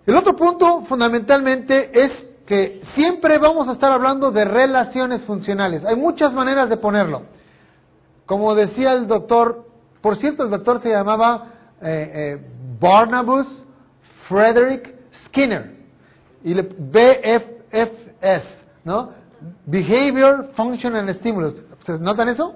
El otro punto fundamentalmente es que siempre vamos a estar hablando de relaciones funcionales. Hay muchas maneras de ponerlo. Como decía el doctor, por cierto, el doctor se llamaba Barnabas Frederick Skinner, y BFFS, ¿no? Behavior, Function and Stimulus. ¿Notan eso?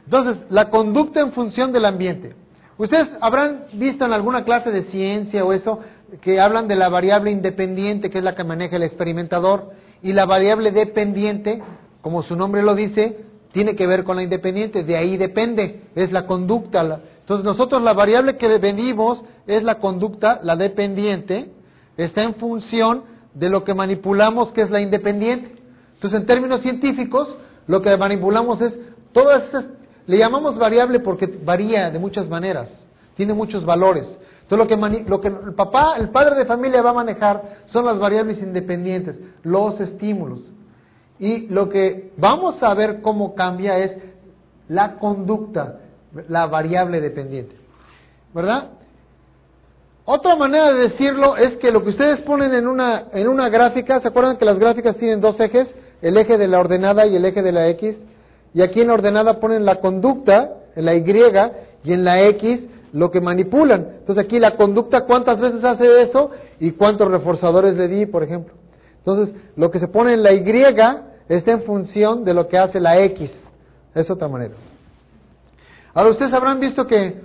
Entonces, la conducta en función del ambiente. Ustedes habrán visto en alguna clase de ciencia o eso, que hablan de la variable independiente, que es la que maneja el experimentador, y la variable dependiente, como su nombre lo dice, tiene que ver con la independiente, de ahí depende, es la conducta. Entonces nosotros la variable que medimos es la conducta, la dependiente, está en función de lo que manipulamos, que es la independiente. Entonces en términos científicos, lo que manipulamos es, todas esas, le llamamos variable porque varía de muchas maneras, tiene muchos valores. Entonces lo que el padre de familia va a manejar son las variables independientes, los estímulos. Y lo que vamos a ver cómo cambia es la conducta, la variable dependiente, ¿verdad? Otra manera de decirlo es que lo que ustedes ponen en una gráfica, ¿se acuerdan que las gráficas tienen dos ejes? El eje de la ordenada y el eje de la X. Y aquí en la ordenada ponen la conducta, en la Y, y en la X lo que manipulan. Entonces aquí la conducta, ¿cuántas veces hace eso? Y cuántos reforzadores le di, por ejemplo. Entonces, lo que se pone en la Y está en función de lo que hace la X. Es otra manera. Ahora, ustedes habrán visto que,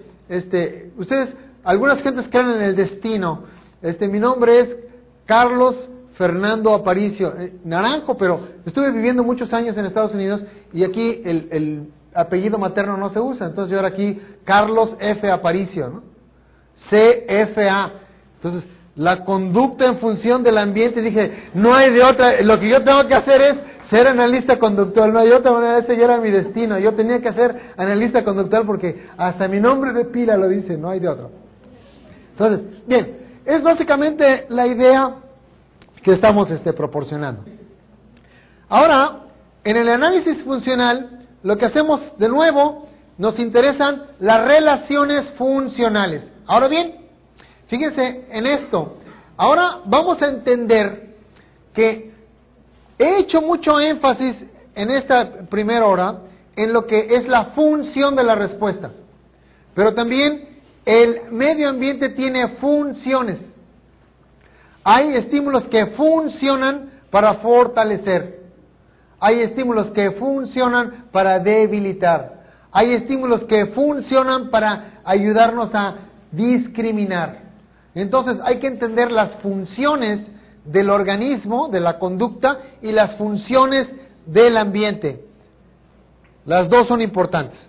algunas gentes creen en el destino. Mi nombre es Carlos Fernando Aparicio, Naranjo, pero estuve viviendo muchos años en Estados Unidos y aquí el apellido materno no se usa. Entonces, yo ahora aquí, Carlos F. Aparicio, ¿no? CFA. Entonces, la conducta en función del ambiente, dije, no hay de otra, lo que yo tengo que hacer es ser analista conductual, no hay otra manera, ese ya era mi destino, yo tenía que ser analista conductual porque hasta mi nombre de pila lo dice, no hay de otro. Entonces, bien, es básicamente la idea que estamos proporcionando. Ahora, en el análisis funcional, lo que hacemos de nuevo, nos interesan las relaciones funcionales. Ahora bien, fíjense en esto. Ahora vamos a entender que he hecho mucho énfasis en esta primera hora en lo que es la función de la respuesta. Pero también el medio ambiente tiene funciones. Hay estímulos que funcionan para fortalecer. Hay estímulos que funcionan para debilitar. Hay estímulos que funcionan para ayudarnos a discriminar. Entonces hay que entender las funciones del organismo, de la conducta, y las funciones del ambiente. Las dos son importantes.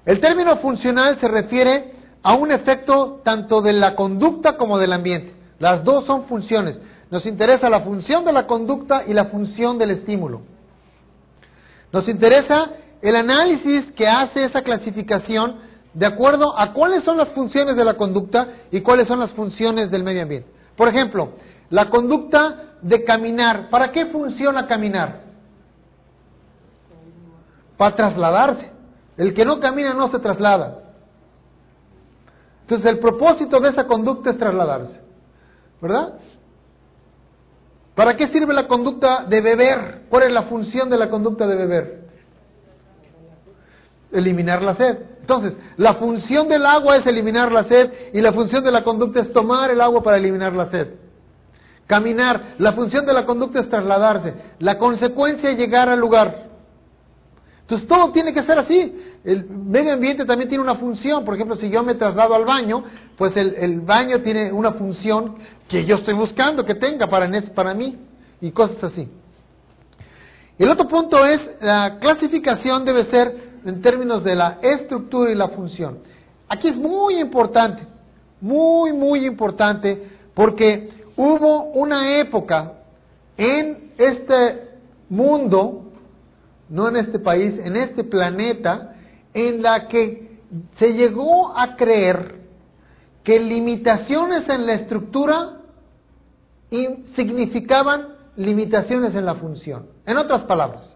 El término funcional se refiere a un efecto tanto de la conducta como del ambiente. Las dos son funciones. Nos interesa la función de la conducta y la función del estímulo. Nos interesa el análisis que hace esa clasificación de acuerdo a cuáles son las funciones de la conducta y cuáles son las funciones del medio ambiente. Por ejemplo, la conducta de caminar. ¿Para qué funciona caminar? Para trasladarse. El que no camina no se traslada. Entonces el propósito de esa conducta es trasladarse, ¿verdad? ¿Para qué sirve la conducta de beber? ¿Cuál es la función de la conducta de beber? Eliminar la sed. Entonces, la función del agua es eliminar la sed y la función de la conducta es tomar el agua para eliminar la sed. Caminar, la función de la conducta es trasladarse. La consecuencia es llegar al lugar. Entonces, todo tiene que ser así. El medio ambiente también tiene una función. Por ejemplo, si yo me traslado al baño, pues el baño tiene una función que yo estoy buscando que tenga para mí y cosas así. El otro punto es, la clasificación debe ser en términos de la estructura y la función. Aquí es muy importante, muy importante, porque hubo una época en este mundo, no en este país, en este planeta, en la que se llegó a creer que limitaciones en la estructura significaban limitaciones en la función. En otras palabras,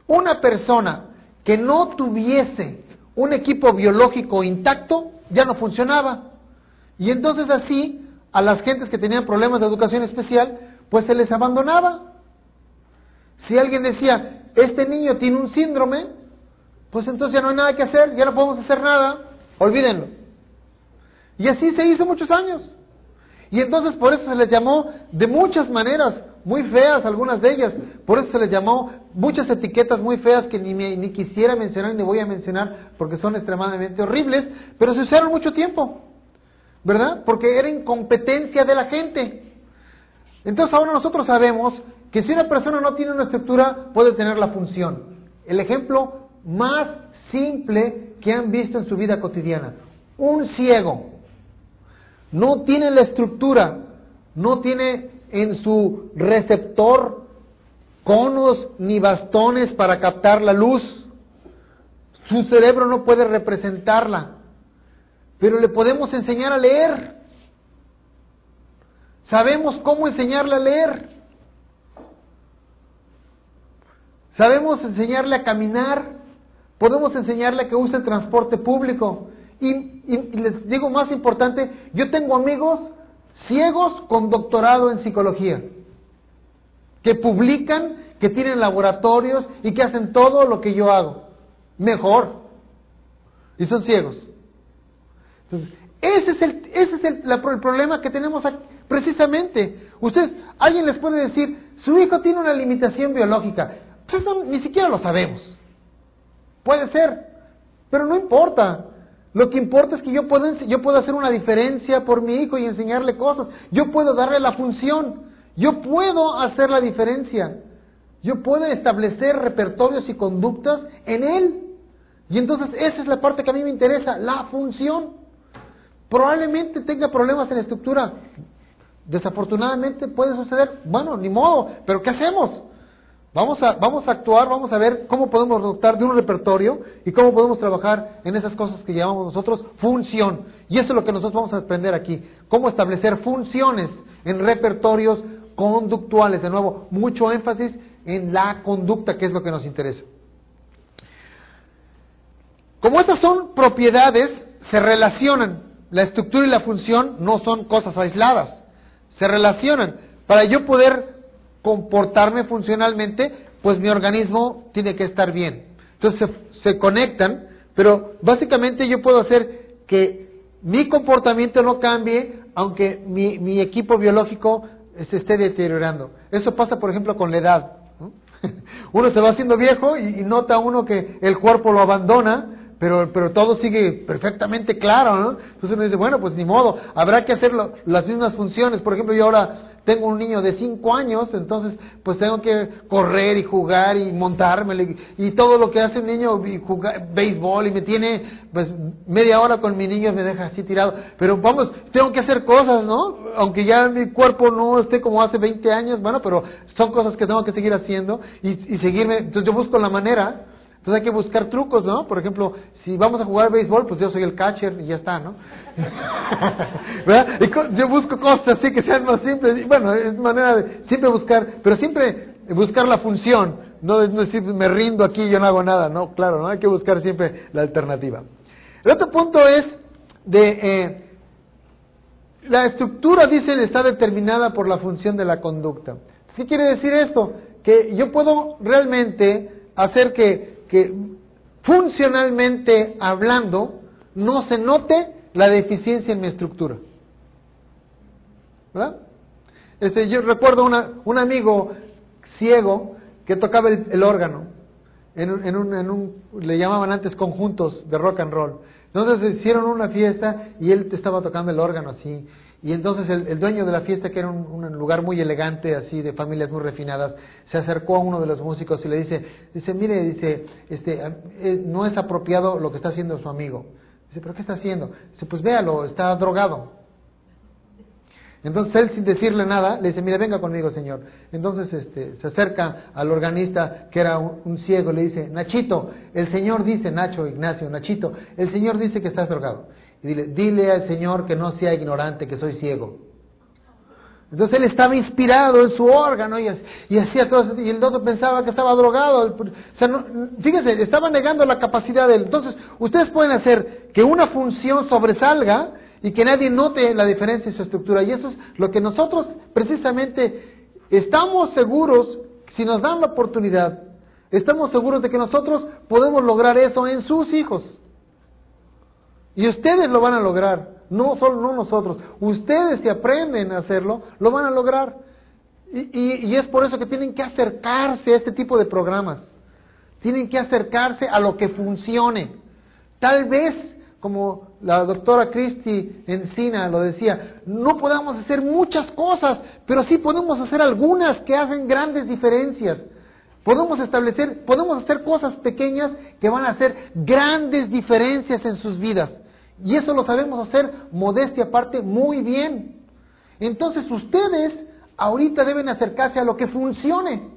una persona que no tuviese un equipo biológico intacto ya no funcionaba. Y entonces así a las gentes que tenían problemas de educación especial, pues se les abandonaba. Si alguien decía, este niño tiene un síndrome, pues entonces ya no hay nada que hacer, ya no podemos hacer nada, olvídenlo. Y así se hizo muchos años. Y entonces por eso se les llamó de muchas maneras, muy feas algunas de ellas, por eso se les llamó muchas etiquetas muy feas que ni quisiera mencionar ni voy a mencionar porque son extremadamente horribles, pero se usaron mucho tiempo, ¿verdad? Porque era incompetencia de la gente. Entonces ahora nosotros sabemos que si una persona no tiene una estructura, puede tener la función. El ejemplo más simple que han visto en su vida cotidiana: un ciego no tiene la estructura, no tiene en su receptor conos ni bastones para captar la luz. Su cerebro no puede representarla, pero le podemos enseñar a leer. Sabemos cómo enseñarle a leer. Sabemos enseñarle a caminar. Podemos enseñarle a que use el transporte público. Y les digo más importante, yo tengo amigos ciegos con doctorado en psicología, que publican, que tienen laboratorios y que hacen todo lo que yo hago, mejor, y son ciegos. Entonces, ese es el problema que tenemos aquí, precisamente. Alguien les puede decir, su hijo tiene una limitación biológica, pues eso ni siquiera lo sabemos, puede ser, pero no importa. Lo que importa es que yo puedo hacer una diferencia por mi hijo y enseñarle cosas. Yo puedo darle la función. Yo puedo hacer la diferencia. Yo puedo establecer repertorios y conductas en él. Y entonces esa es la parte que a mí me interesa, la función. Probablemente tenga problemas en la estructura. Desafortunadamente puede suceder. Bueno, ni modo. ¿Pero qué hacemos? Vamos a actuar, vamos a ver cómo podemos dotar de un repertorio y cómo podemos trabajar en esas cosas que llamamos nosotros función. Y eso es lo que nosotros vamos a aprender aquí. Cómo establecer funciones en repertorios conductuales. De nuevo, mucho énfasis en la conducta, que es lo que nos interesa. Como estas son propiedades, se relacionan. La estructura y la función no son cosas aisladas. Se relacionan. Para yo poder comportarme funcionalmente, pues mi organismo tiene que estar bien. Entonces se conectan, pero básicamente yo puedo hacer que mi comportamiento no cambie, aunque mi equipo biológico se esté deteriorando. Eso pasa, por ejemplo, con la edad, ¿no? Uno se va haciendo viejo y nota uno que el cuerpo lo abandona, pero todo sigue perfectamente claro, ¿no? Entonces uno dice, bueno, pues ni modo, habrá que hacer las mismas funciones. Por ejemplo, yo ahora tengo un niño de 5 años, entonces pues tengo que correr y jugar y montármelo y todo lo que hace un niño, y jugar béisbol, y me tiene pues media hora con mi niño, me deja así tirado, pero vamos, tengo que hacer cosas, ¿no? Aunque ya mi cuerpo no esté como hace 20 años, bueno, pero son cosas que tengo que seguir haciendo y seguirme. Entonces yo busco la manera. Entonces hay que buscar trucos, ¿no? Por ejemplo, si vamos a jugar béisbol, pues yo soy el catcher y ya está, ¿no? ¿Verdad? Y yo busco cosas así que sean más simples. Y bueno, es manera de siempre buscar, pero siempre buscar la función. No decir, me rindo aquí y yo no hago nada. No, claro, ¿no? Hay que buscar siempre la alternativa. El otro punto es la estructura, dicen, está determinada por la función de la conducta. ¿Qué quiere decir esto? Que yo puedo realmente hacer que funcionalmente hablando no se note la deficiencia en mi estructura, ¿verdad? Yo recuerdo un amigo ciego que tocaba el órgano le llamaban antes conjuntos de rock and roll. Entonces hicieron una fiesta y él estaba tocando el órgano así. Y entonces el dueño de la fiesta, que era un lugar muy elegante, así, de familias muy refinadas, se acercó a uno de los músicos y le dice, mire, no es apropiado lo que está haciendo su amigo. Dice, ¿pero qué está haciendo? Dice, pues véalo, está drogado. Entonces él, sin decirle nada, le dice, mire, venga conmigo, señor. Entonces se acerca al organista, que era un ciego, le dice, Nachito, el señor dice, Nachito, el señor dice que estás drogado. Y dile al Señor que no sea ignorante, que soy ciego. Entonces él estaba inspirado en su órgano y hacía todo eso, y el otro pensaba que estaba drogado. O sea, fíjense, estaba negando la capacidad de él. Entonces, ustedes pueden hacer que una función sobresalga y que nadie note la diferencia en su estructura. Y eso es lo que nosotros precisamente estamos seguros, si nos dan la oportunidad, estamos seguros de que nosotros podemos lograr eso en sus hijos. Y ustedes lo van a lograr, no nosotros. Ustedes, si aprenden a hacerlo, lo van a lograr. Y es por eso que tienen que acercarse a este tipo de programas. Tienen que acercarse a lo que funcione. Tal vez, como la doctora Christy Encina lo decía, no podamos hacer muchas cosas, pero sí podemos hacer algunas que hacen grandes diferencias. Podemos hacer cosas pequeñas que van a hacer grandes diferencias en sus vidas. Y eso lo sabemos hacer, modestia aparte, muy bien. Entonces ustedes ahorita deben acercarse a lo que funcione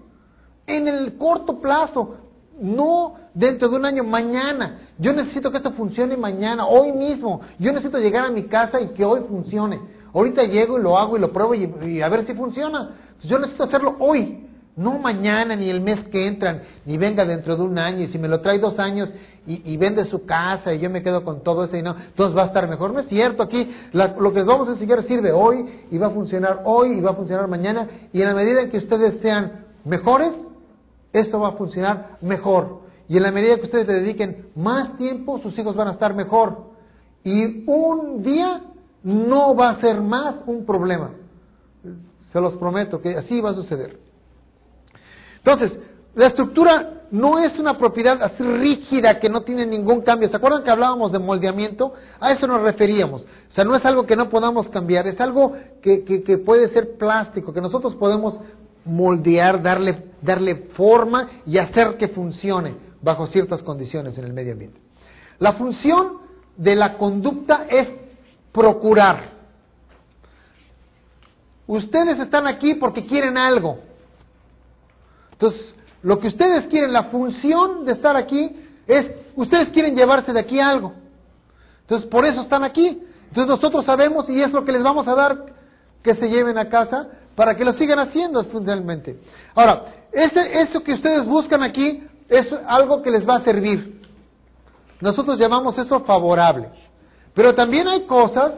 en el corto plazo, no dentro de un año, mañana. Yo necesito que esto funcione mañana, hoy mismo. Yo necesito llegar a mi casa y que hoy funcione. Ahorita llego y lo hago y lo pruebo y a ver si funciona. Yo necesito hacerlo hoy, no mañana, ni el mes que entran, ni venga dentro de un año. Y si me lo trae 2 años y vende su casa y yo me quedo con todo eso y no, entonces va a estar mejor. No es cierto, aquí lo que les vamos a enseñar sirve hoy y va a funcionar hoy y va a funcionar mañana. Y en la medida en que ustedes sean mejores, esto va a funcionar mejor. Y en la medida que ustedes le dediquen más tiempo, sus hijos van a estar mejor. Y un día no va a ser más un problema. Se los prometo que así va a suceder. Entonces, la estructura no es una propiedad así rígida que no tiene ningún cambio. ¿Se acuerdan que hablábamos de moldeamiento? A eso nos referíamos. O sea, no es algo que no podamos cambiar, es algo que puede ser plástico, que nosotros podemos moldear, darle forma y hacer que funcione bajo ciertas condiciones en el medio ambiente. La función de la conducta es procurar. Ustedes están aquí porque quieren algo. Entonces, lo que ustedes quieren, la función de estar aquí es, ustedes quieren llevarse de aquí algo. Entonces, por eso están aquí. Entonces, nosotros sabemos y es lo que les vamos a dar que se lleven a casa para que lo sigan haciendo funcionalmente. Ahora, eso que ustedes buscan aquí es algo que les va a servir. Nosotros llamamos eso favorable. Pero también hay cosas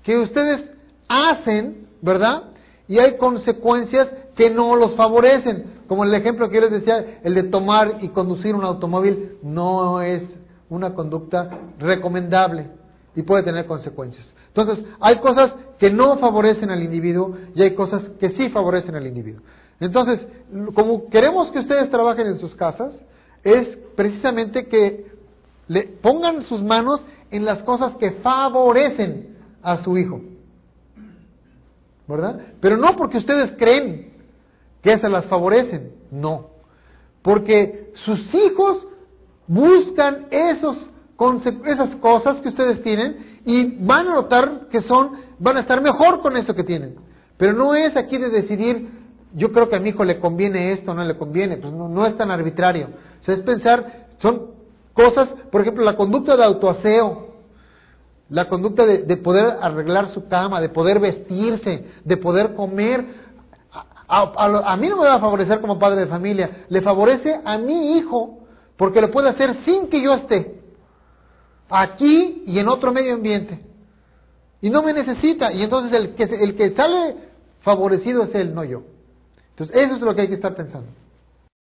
que ustedes hacen, ¿verdad? Y hay consecuencias que no los favorecen. Como el ejemplo que yo les decía, el de tomar y conducir un automóvil no es una conducta recomendable y puede tener consecuencias. Entonces, hay cosas que no favorecen al individuo y hay cosas que sí favorecen al individuo. Entonces, como queremos que ustedes trabajen en sus casas, es precisamente que le pongan sus manos en las cosas que favorecen a su hijo, ¿verdad? Pero no porque ustedes creen que esas las favorecen, no. Porque sus hijos buscan esas cosas que ustedes tienen y van a notar que van a estar mejor con eso que tienen. Pero no es aquí de decidir, yo creo que a mi hijo le conviene esto, no le conviene, pues no es tan arbitrario. O sea, es pensar, son cosas, por ejemplo, la conducta de autoaseo, la conducta de poder arreglar su cama, de poder vestirse, de poder comer. A mí no me va a favorecer como padre de familia, le favorece a mi hijo porque lo puede hacer sin que yo esté aquí y en otro medio ambiente y no me necesita, y entonces el que sale favorecido es él, no yo. Entonces eso es lo que hay que estar pensando.